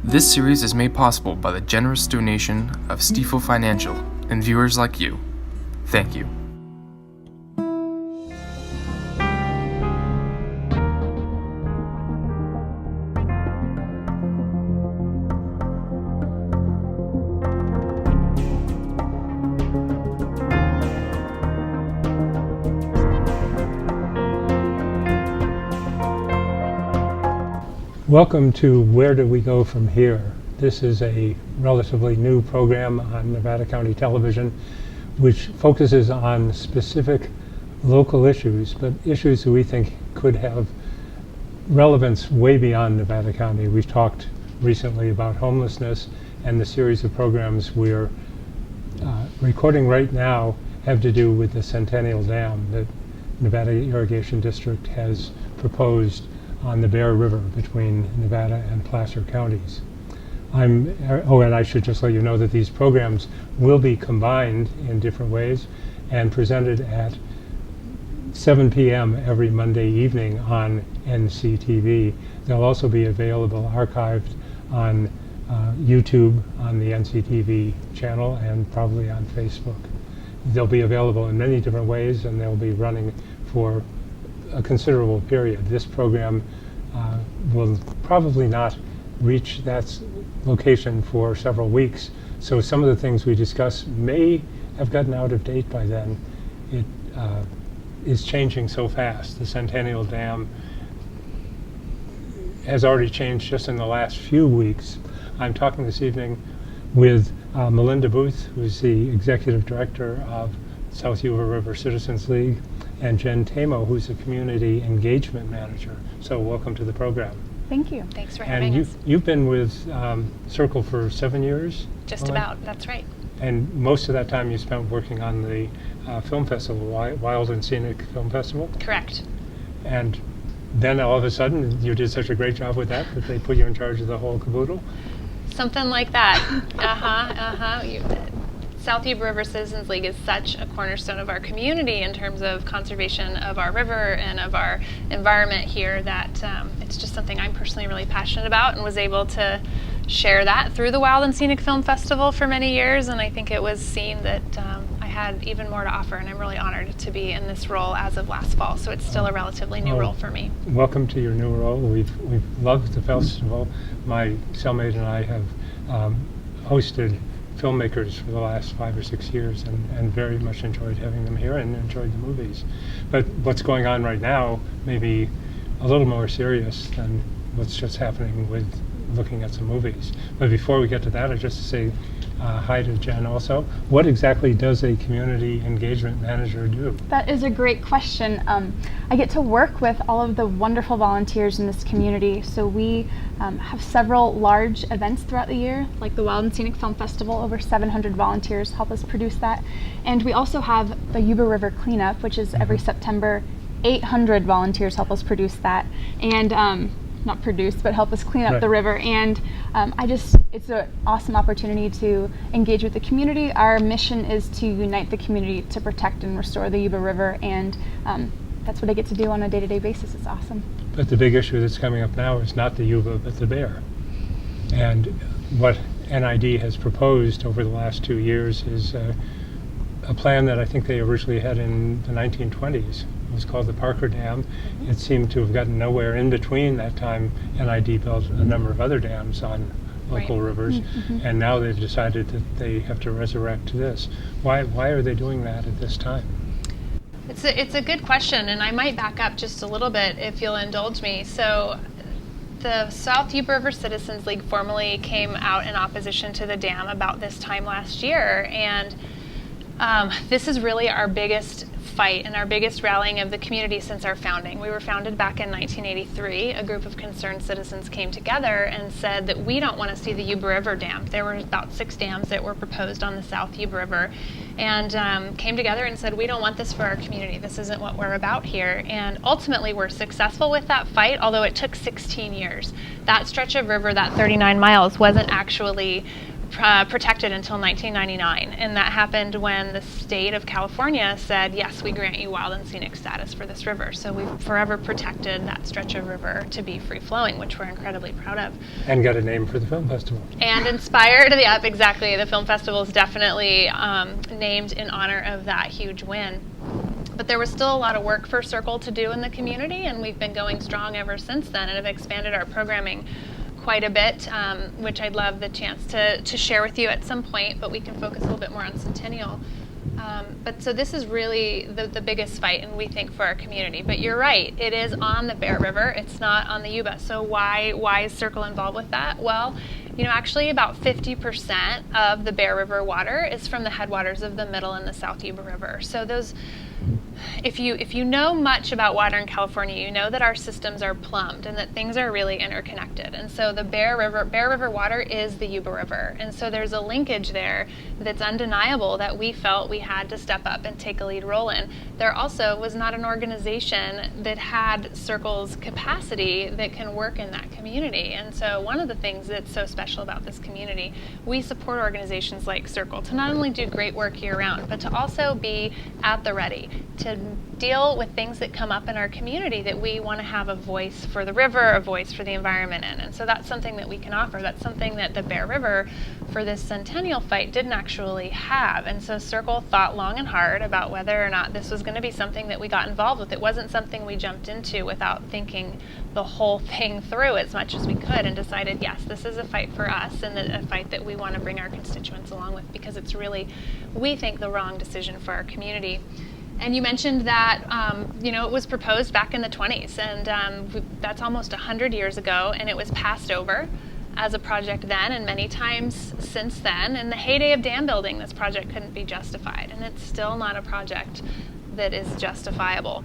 This series is made possible by the generous donation of Stifel Financial and viewers like you. Thank you. Welcome to Where Do We Go From Here? This is a relatively new program on Nevada County Television which focuses on specific local issues, but issues that we think could have relevance way beyond Nevada County. We've talked recently about homelessness, and the series of programs we're recording right now have to do with the Centennial Dam that Nevada Irrigation District has proposed on the Bear River between Nevada and Placer counties. And I should just let you know that these programs will be combined in different ways and presented at 7 p.m. every Monday evening on NCTV. They'll also be available archived on YouTube on the NCTV channel and probably on Facebook. They'll be available in many different ways, and they'll be running for a considerable period. This program will probably not reach that location for several weeks, so some of the things we discuss may have gotten out of date by then. It is changing so fast. The Centennial Dam has already changed just in the last few weeks. I'm talking this evening with Melinda Booth, who's the Executive Director of South Yuba River Citizens League, and Jenn Tamo, who's a Community Engagement Manager. So welcome to the program. Thank you. Thanks for having us. You've been with SYCRL for 7 years? Just about, that's right. And most of that time you spent working on the film festival, Wild and Scenic Film Festival? Correct. And then all of a sudden you did such a great job with that they put you in charge of the whole caboodle? Something like that. South Yuba River Citizens League is such a cornerstone of our community in terms of conservation of our river and of our environment here that it's just something I'm personally really passionate about, and was able to share that through the Wild and Scenic Film Festival for many years, and I think it was seen that I had even more to offer, and I'm really honored to be in this role as of last fall, so it's still a relatively new role for me. Welcome to your new role. We've loved the festival. My cellmate and I have hosted filmmakers for the last 5 or 6 years and very much enjoyed having them here and enjoyed the movies. But what's going on right now may be a little more serious than what's just happening with looking at some movies. But before we get to that, I just say hi to Jenn also. What exactly does a community engagement manager do? That is a great question. I get to work with all of the wonderful volunteers in this community. So we have several large events throughout the year, like the Wild and Scenic Film Festival. Over 700 volunteers help us produce that. And we also have the Yuba River Cleanup, which is every September. 800 volunteers help us produce that. And not produce, but help us clean up the river. And it's an awesome opportunity to engage with the community. Our mission is to unite the community to protect and restore the Yuba River, and that's what I get to do on a day-to-day basis. It's awesome. But the big issue that's coming up now is not the Yuba, but the Bear. And what NID has proposed over the last 2 years is a plan that I think they originally had in the 1920s. It was called the Parker Dam. It seemed to have gotten nowhere. In between that time, NID built a number of other dams on local rivers, and now they've decided that they have to resurrect this. Why are they doing that at this time? It's a good question, and I might back up just a little bit if you'll indulge me. So the South Yuba River Citizens League formally came out in opposition to the dam about this time last year, and this is really our biggest fight and our biggest rallying of the community since our founding. We were founded back in 1983. A group of concerned citizens came together and said that we don't want to see the Yuba River Dam. There were about 6 dams that were proposed on the South Yuba River, and came together and said, we don't want this for our community. This isn't what we're about here. And ultimately we're successful with that fight, although it took 16 years. That stretch of river, that 39 miles, wasn't actually protected until 1999, and that happened when the state of California said, yes, we grant you wild and scenic status for this river. So we've forever protected that stretch of river to be free-flowing, which we're incredibly proud of. And got a name for the film festival. And inspired, yep, exactly. The film festival is definitely named in honor of that huge win. But there was still a lot of work for SYCRL to do in the community, and we've been going strong ever since then and have expanded our programming quite a bit, which I'd love the chance to share with you at some point, but we can focus a little bit more on Centennial. But so this is really the biggest fight, and we think, for our community. But you're right, it is on the Bear River, it's not on the Yuba. So why is SYCRL involved with that? Well, you know, actually about 50% of the Bear River water is from the headwaters of the Middle and the South Yuba River. So those, if you know much about water in California, you know that our systems are plumbed and that things are really interconnected. And so the Bear River water is the Yuba River. And so there's a linkage there that's undeniable that we felt we had to step up and take a lead role in. There also was not an organization that had SYCRL's capacity that can work in that community. And so one of the things that's so special about this community, we support organizations like SYCRL to not only do great work year-round, but to also be at the ready, to deal with things that come up in our community that we want to have a voice for the river, a voice for the environment in. And so that's something that we can offer. That's something that the Bear River for this Centennial fight didn't actually have. And so SYCRL thought long and hard about whether or not this was going to be something that we got involved with. It wasn't something we jumped into without thinking the whole thing through as much as we could, and decided, yes, this is a fight for us and a fight that we want to bring our constituents along with, because it's really, we think, the wrong decision for our community. And you mentioned that, you know, it was proposed back in the 20s, and that's almost 100 years ago, and it was passed over as a project then, and many times since then. In the heyday of dam building, this project couldn't be justified, and it's still not a project that is justifiable.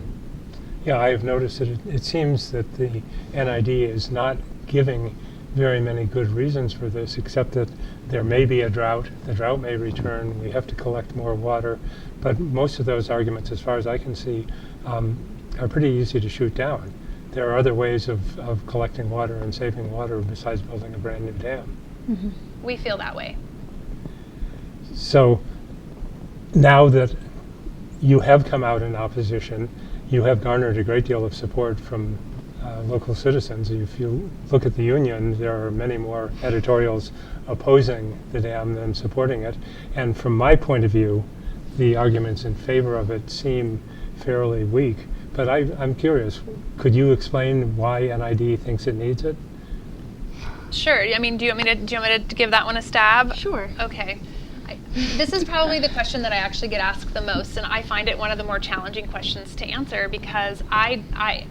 Yeah, I've noticed that it seems that the NID is not giving very many good reasons for this, except that there may be a drought, the drought may return, we have to collect more water, but most of those arguments, as far as I can see, are pretty easy to shoot down. There are other ways of collecting water and saving water besides building a brand new dam. Mm-hmm. We feel that way. So now that you have come out in opposition, you have garnered a great deal of support from local citizens. If you look at the Union, there are many more editorials opposing the dam than supporting it. And from my point of view, the arguments in favor of it seem fairly weak. But I'm curious, could you explain why NID thinks it needs it? Sure. I mean, do you want me to give that one a stab? Sure. Okay. This is probably the question that I actually get asked the most, and I find it one of the more challenging questions to answer, because I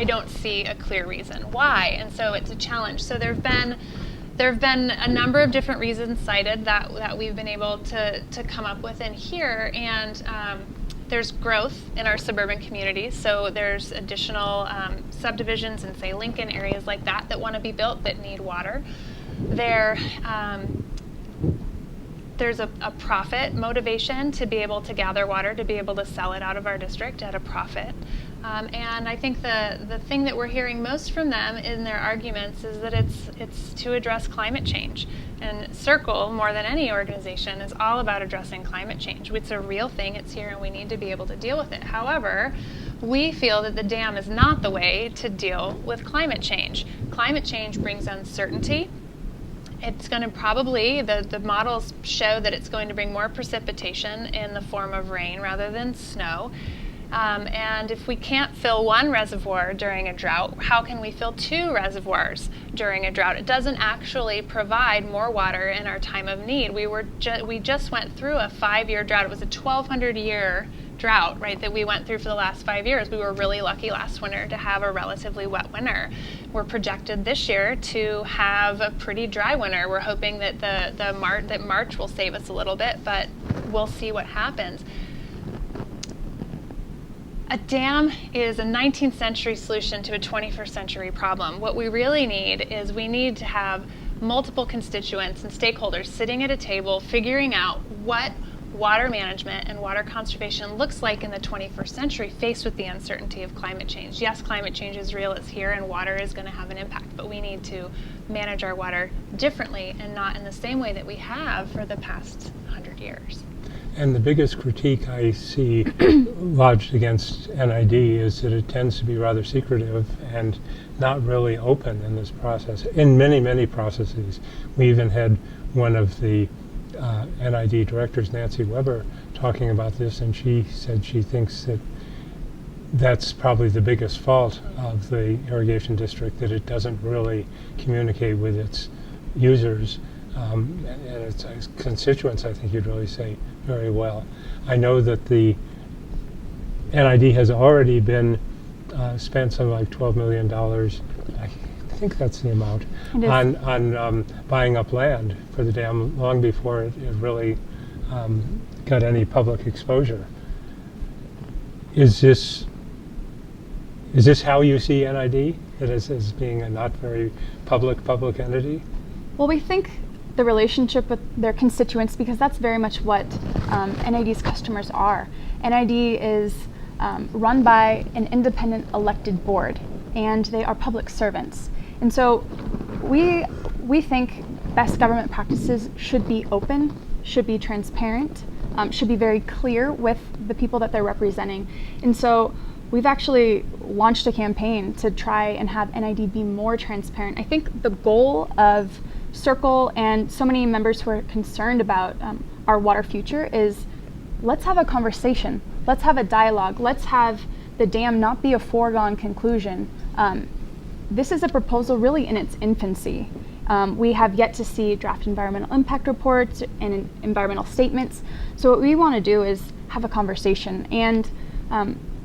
don't see a clear reason why, and so it's a challenge. So there have been a number of different reasons cited that we've been able to come up with in here, and there's growth in our suburban communities. So there's additional subdivisions in, say, Lincoln, areas like that want to be built that need water. There's a profit motivation to be able to gather water, to be able to sell it out of our district at a profit. And I think the thing that we're hearing most from them in their arguments is that it's to address climate change. And SYCRL, more than any organization, is all about addressing climate change. It's a real thing, it's here, and we need to be able to deal with it. However, we feel that the dam is not the way to deal with climate change. Climate change brings uncertainty. It's going to probably, the models show that it's going to bring more precipitation in the form of rain rather than snow. And if we can't fill one reservoir during a drought, how can we fill two reservoirs during a drought? It doesn't actually provide more water in our time of need. We just went through a 5-year drought. It was a 1,200-year drought, right, that we went through for the last 5 years. We were really lucky last winter to have a relatively wet winter. We're projected this year to have a pretty dry winter. We're hoping that that March will save us a little bit, but we'll see what happens. A dam is a 19th century solution to a 21st century problem. What we really need is we need to have multiple constituents and stakeholders sitting at a table figuring out what water management and water conservation looks like in the 21st century faced with the uncertainty of climate change. Yes, climate change is real, it's here, and water is going to have an impact, but we need to manage our water differently and not in the same way that we have for the past 100 years. And the biggest critique I see lodged against NID is that it tends to be rather secretive and not really open in this process. In many, many processes, we even had one of the NID directors, Nancy Weber, talking about this, and she said she thinks that that's probably the biggest fault of the irrigation district, that it doesn't really communicate with its users and its constituents, I think you'd really say, very well. I know that the NID has already been spent something like $12 million, I think that's the amount, on buying up land for the dam long before it really got any public exposure. Is this how you see NID? That as being a not very public entity? Well, we think the relationship with their constituents, because that's very much what NID's customers are. NID is run by an independent elected board, and they are public servants. And so we think best government practices should be open, should be transparent, should be very clear with the people that they're representing. And so we've actually launched a campaign to try and have NID be more transparent. I think the goal of SYCRL and so many members who are concerned about our water future is, let's have a conversation, let's have a dialogue, let's have the dam not be a foregone conclusion. This is a proposal really in its infancy. We have yet to see draft environmental impact reports and environmental statements. So what we want to do is have a conversation. And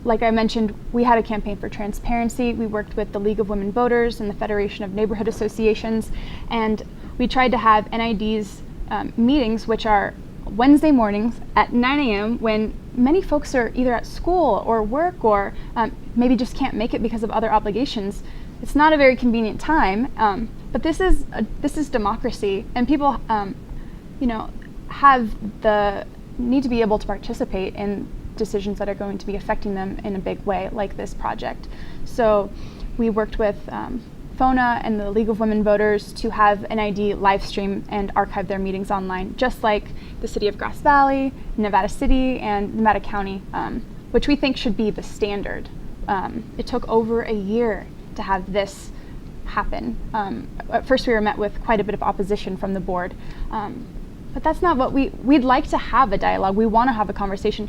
like I mentioned, we had a campaign for transparency. We worked with the League of Women Voters and the Federation of Neighborhood Associations, and we tried to have NID's meetings, which are Wednesday mornings at 9 a.m. when many folks are either at school or work or maybe just can't make it because of other obligations. It's not a very convenient time, but this is democracy, and people, need to be able to participate in decisions that are going to be affecting them in a big way, like this project. So we worked with FONA and the League of Women Voters to have NID live stream and archive their meetings online, just like the City of Grass Valley, Nevada City, and Nevada County, which we think should be the standard. It took over a year to have this happen. At first we were met with quite a bit of opposition from the board, but that's not what we'd like to have a dialogue. We want to have a conversation.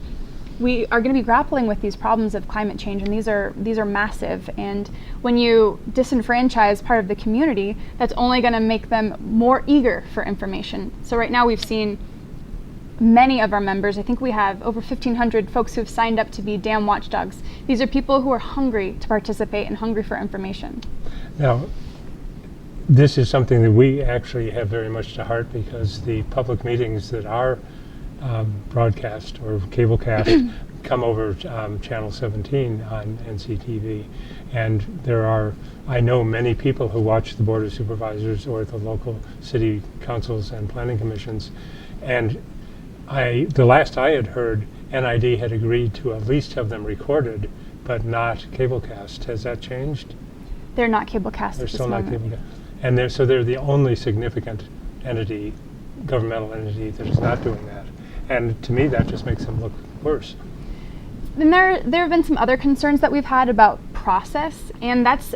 We are going to be grappling with these problems of climate change, and these are massive. And when you disenfranchise part of the community, that's only going to make them more eager for information. So right now we've seen many of our members, I think we have over 1,500 folks who have signed up to be dam watchdogs. These are people who are hungry to participate and hungry for information. Now, this is something that we actually have very much to heart, because the public meetings that are broadcast or cablecast come over Channel 17 on NCTV, and there are, I know, many people who watch the Board of Supervisors or the local city councils and planning commissions, and the last I had heard, NID had agreed to at least have them recorded, but not cablecast. Has that changed? They're not cablecast. They're at still this not moment. cablecast, and they're the only significant entity, governmental entity, that is not doing that. And to me, that just makes them look worse. And there have been some other concerns that we've had about process, and that's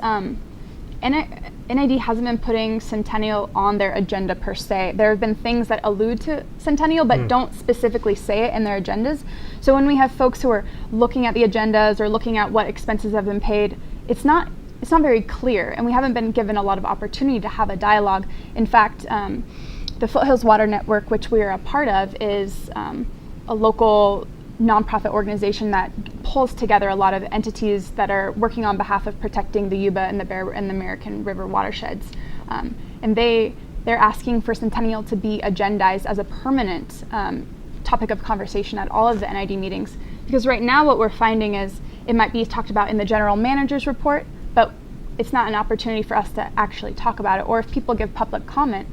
NID hasn't been putting Centennial on their agenda per se. There have been things that allude to Centennial but don't specifically say it in their agendas. So when we have folks who are looking at the agendas or looking at what expenses have been paid, it's not very clear, and we haven't been given a lot of opportunity to have a dialogue. In fact, the Foothills Water Network, which we are a part of, is a local nonprofit organization that pulls together a lot of entities that are working on behalf of protecting the Yuba and the Bear and the American River watersheds. And they're asking for Centennial to be agendized as a permanent topic of conversation at all of the NID meetings. Because right now what we're finding is it might be talked about in the general manager's report, but it's not an opportunity for us to actually talk about it. Or if people give public comment,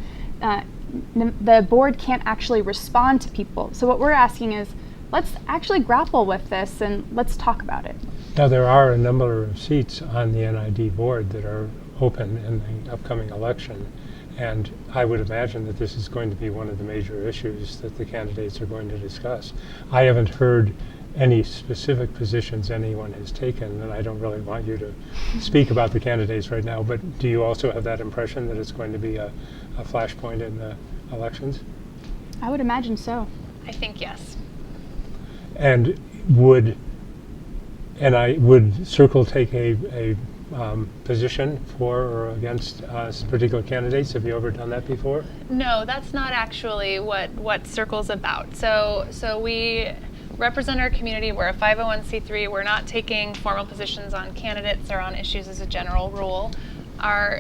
the board can't actually respond to people. So what we're asking is, let's actually grapple with this and let's talk about it. Now, there are a number of seats on the NID board that are open in the upcoming election, and I would imagine that this is going to be one of the major issues that the candidates are going to discuss. I haven't heard any specific positions anyone has taken, and I don't really want you to speak about the candidates right now, but do you also have that impression that it's going to be a flashpoint in the elections? I would imagine so. I think yes. And would SYCRL take a position for or against particular candidates? Have you ever done that before? No, that's not actually what SYCRL's about. So we represent our community. We're a 501c3. We're not taking formal positions on candidates or on issues as a general rule.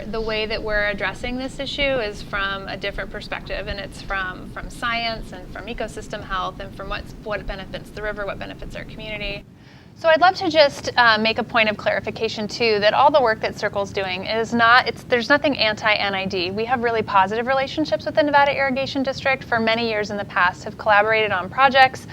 The way that we're addressing this issue is from a different perspective, and it's from science and from ecosystem health and from what benefits the river, what benefits our community. So I'd love to just make a point of clarification too, that all the work that SYCRL's doing is there's nothing anti-NID. We have really positive relationships with the Nevada Irrigation District. For many years in the past, have collaborated on projects.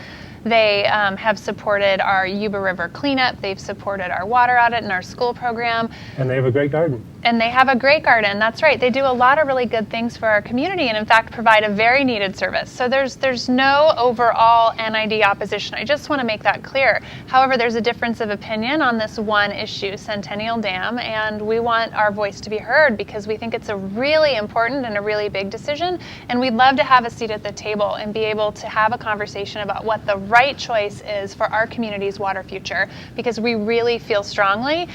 They have supported our Yuba River cleanup. They've supported our water audit and our school program. And they have a great garden. And they have a great garden, that's right. They do a lot of really good things for our community and in fact provide a very needed service. So there's no overall NID opposition. I just want to make that clear. However, there's a difference of opinion on this one issue, Centennial Dam, and we want our voice to be heard because we think it's a really important and a really big decision, and we'd love to have a seat at the table and be able to have a conversation about what the right choice is for our community's water future, because we really feel strongly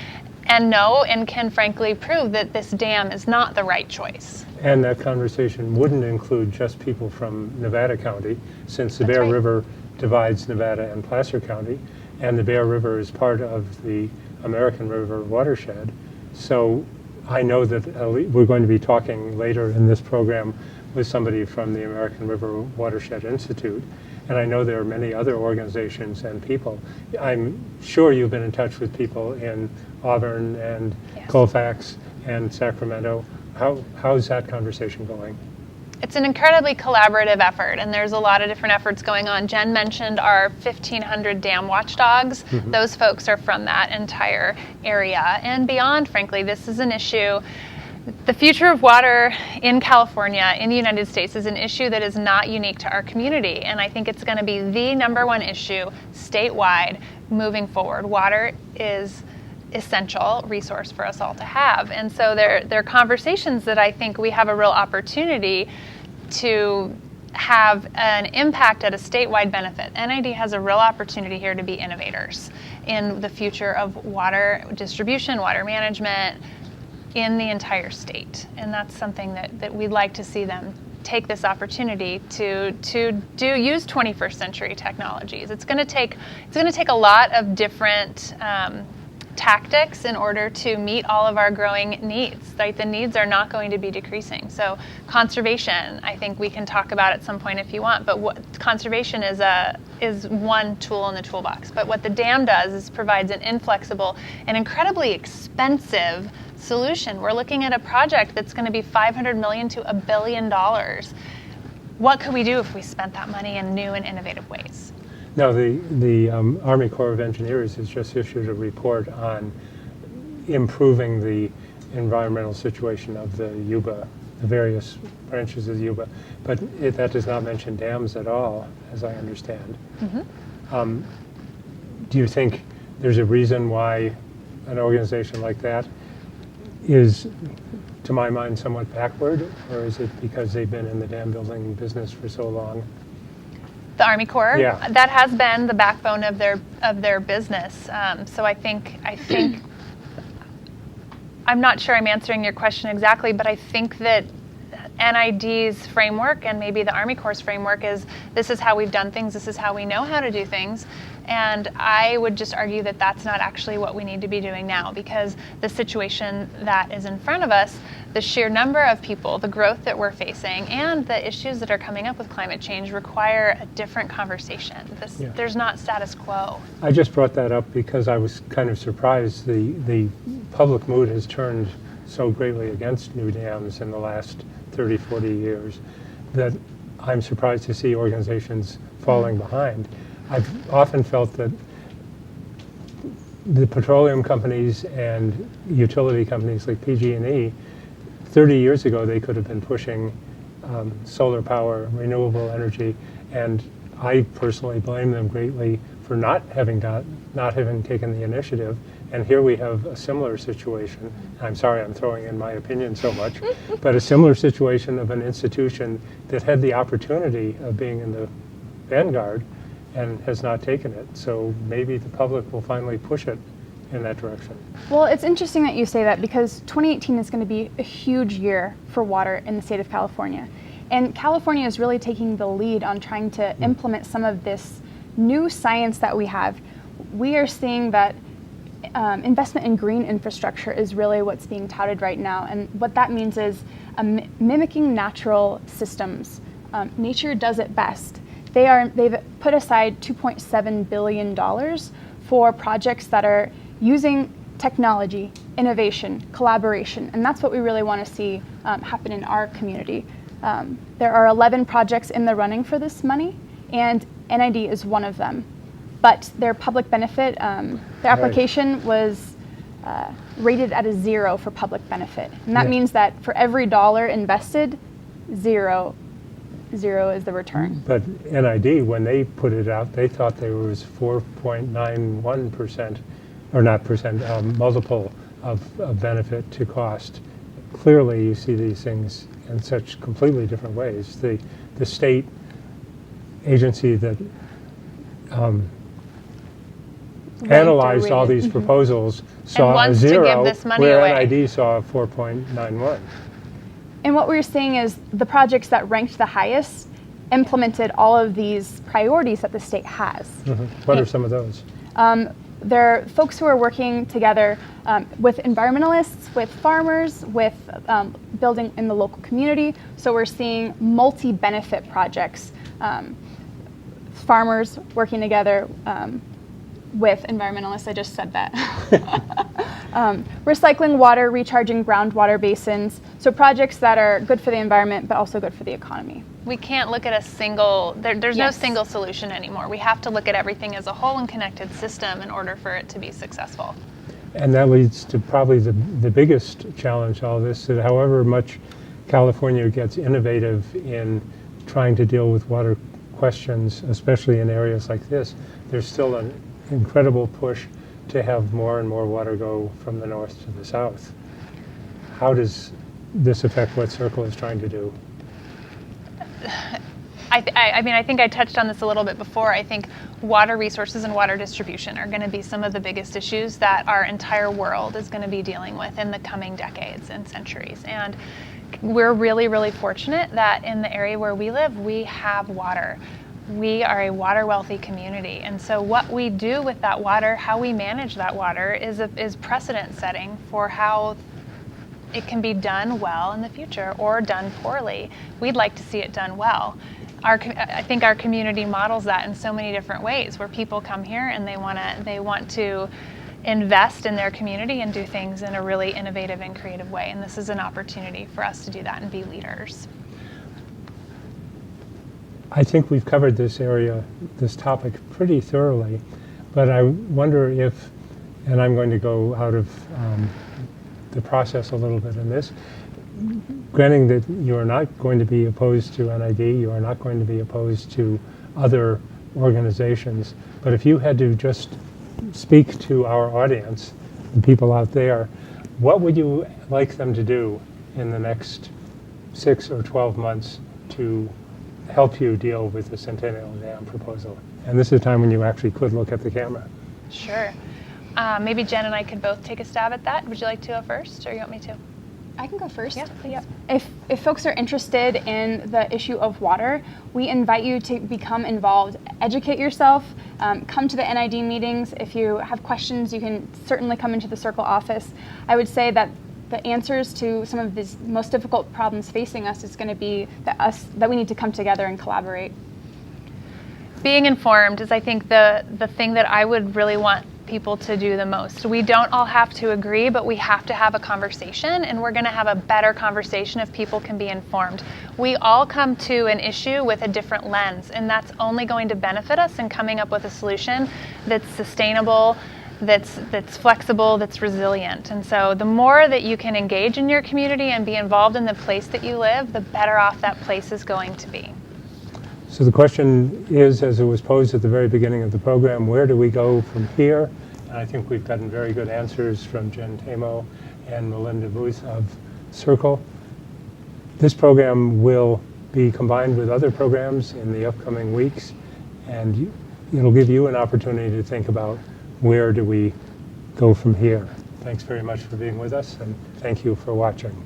and know and can frankly prove that this dam is not the right choice. And that conversation wouldn't include just people from Nevada County, since the Bear right. River divides Nevada and Placer County, and the Bear River is part of the American River watershed. So I know that we're going to be talking later in this program with somebody from the American River Watershed Institute, and I know there are many other organizations and people. I'm sure you've been in touch with people in Auburn and Yes. Colfax and Sacramento. How's that conversation going? It's an incredibly collaborative effort, and there's a lot of different efforts going on. Jenn mentioned our 1,500 dam watchdogs. Mm-hmm. Those folks are from that entire area and beyond. Frankly, this is an issue. The future of water in California, in the United States, is an issue that is not unique to our community, and I think it's going to be the number one issue statewide moving forward. Water is essential resource for us all to have, and so there are conversations that I think we have a real opportunity to have an impact at a statewide benefit. NID has a real opportunity here to be innovators in the future of water distribution, water management, in the entire state, and that's something that we'd like to see them take this opportunity to use 21st century technologies. It's going to take a lot of different tactics in order to meet all of our growing needs. Like, the needs are not going to be decreasing. So conservation, I think we can talk about at some point if you want, but conservation is one tool in the toolbox. But what the dam does is provides an inflexible and incredibly expensive solution. We're looking at a project that's going to be $500 million to $1 billion. What could we do if we spent that money in new and innovative ways? Now, the Army Corps of Engineers has just issued a report on improving the environmental situation of the Yuba, the various branches of the Yuba, but that does not mention dams at all, as I understand. Mm-hmm. Do you think there's a reason why an organization like that is, to my mind, somewhat backward, or is it because they've been in the dam building business for so long? The Army Corps, yeah. That has been the backbone of their business. So I think I'm not sure I'm answering your question exactly, but I think that NID's framework and maybe the Army Corps' framework is, this is how we've done things, this is how we know how to do things. And I would just argue that that's not actually what we need to be doing now, because the situation that is in front of us, the sheer number of people, the growth that we're facing, and the issues that are coming up with climate change require a different conversation. There's not status quo. I just brought that up because I was kind of surprised. The public mood has turned so greatly against new dams in the last 30, 40 years that I'm surprised to see organizations falling behind. I've often felt that the petroleum companies and utility companies like PG&E, 30 years ago they could have been pushing solar power, renewable energy, and I personally blame them greatly for not having taken the initiative. And here we have a similar situation. I'm sorry I'm throwing in my opinion so much, but a similar situation of an institution that had the opportunity of being in the vanguard and has not taken it. So maybe the public will finally push it in that direction. Well, it's interesting that you say that, because 2018 is going to be a huge year for water in the state of California. And California is really taking the lead on trying to implement some of this new science that we have. We are seeing that investment in green infrastructure is really what's being touted right now. And what that means is mimicking natural systems. Nature does it best. They've put aside $2.7 billion for projects that are using technology, innovation, collaboration, and that's what we really want to see happen in our community. There are 11 projects in the running for this money, and NID is one of them. But their public benefit, their application was rated at a 0 for public benefit. And that means that for every dollar invested, zero is the return. But NID, when they put it out, they thought there was 4.91%, or not percent, multiple of benefit to cost. Clearly, you see these things in such completely different ways. The state agency that analyzed all these proposals saw a 0, where NID saw a 4.91. And what we're seeing is the projects that ranked the highest implemented all of these priorities that the state has. What are some of those? There are folks who are working together with environmentalists, with farmers, with building in the local community. So we're seeing multi-benefit projects. Farmers working together with environmentalists, I just said that. Recycling water, recharging groundwater basins. So projects that are good for the environment, but also good for the economy. We can't look at a single, there's no single solution anymore. We have to look at everything as a whole and connected system in order for it to be successful. And that leads to probably the biggest challenge to all this, that however much California gets innovative in trying to deal with water questions, especially in areas like this, there's still an incredible push to have more and more water go from the north to the south. How does this affect what SYCRL is trying to do? I mean, I think I touched on this a little bit before. I think water resources and water distribution are going to be some of the biggest issues that our entire world is going to be dealing with in the coming decades and centuries. And we're really, really fortunate that in the area where we live, we have water. We are a water-wealthy community, and so what we do with that water, how we manage that water, is precedent-setting for how it can be done well in the future or done poorly. We'd like to see it done well. I think our community models that in so many different ways, where people come here and they want to invest in their community and do things in a really innovative and creative way, and this is an opportunity for us to do that and be leaders. I think we've covered this topic pretty thoroughly, but I wonder if, and I'm going to go out of the process a little bit in this, granting that you are not going to be opposed to NID, you are not going to be opposed to other organizations, but if you had to just speak to our audience, the people out there, what would you like them to do in the next 6 or 12 months to help you deal with the Centennial Dam proposal? And this is a time when you actually could look at the camera. Sure. Maybe Jen and I could both take a stab at that. Would you like to go first, or you want me to? I can go first. Yeah, please. If folks are interested in the issue of water, we invite you to become involved. Educate yourself. Come to the NID meetings. If you have questions, you can certainly come into the SYCRL office. I would say that the answers to some of these most difficult problems facing us is going to be that we need to come together and collaborate. Being informed is, I think, the thing that I would really want people to do the most. We don't all have to agree, but we have to have a conversation, and we're going to have a better conversation if people can be informed. We all come to an issue with a different lens, and that's only going to benefit us in coming up with a solution that's sustainable, that's flexible, that's resilient. And so the more that you can engage in your community and be involved in the place that you live, the better off that place is going to be. So the question is, as it was posed at the very beginning of the program, where do we go from here? And I think we've gotten very good answers from Jenn Tamo and Melinda of SYCRL. This program will be combined with other programs in the upcoming weeks, and it'll give you an opportunity to think about where do we go from here. Thanks very much for being with us, and thank you for watching.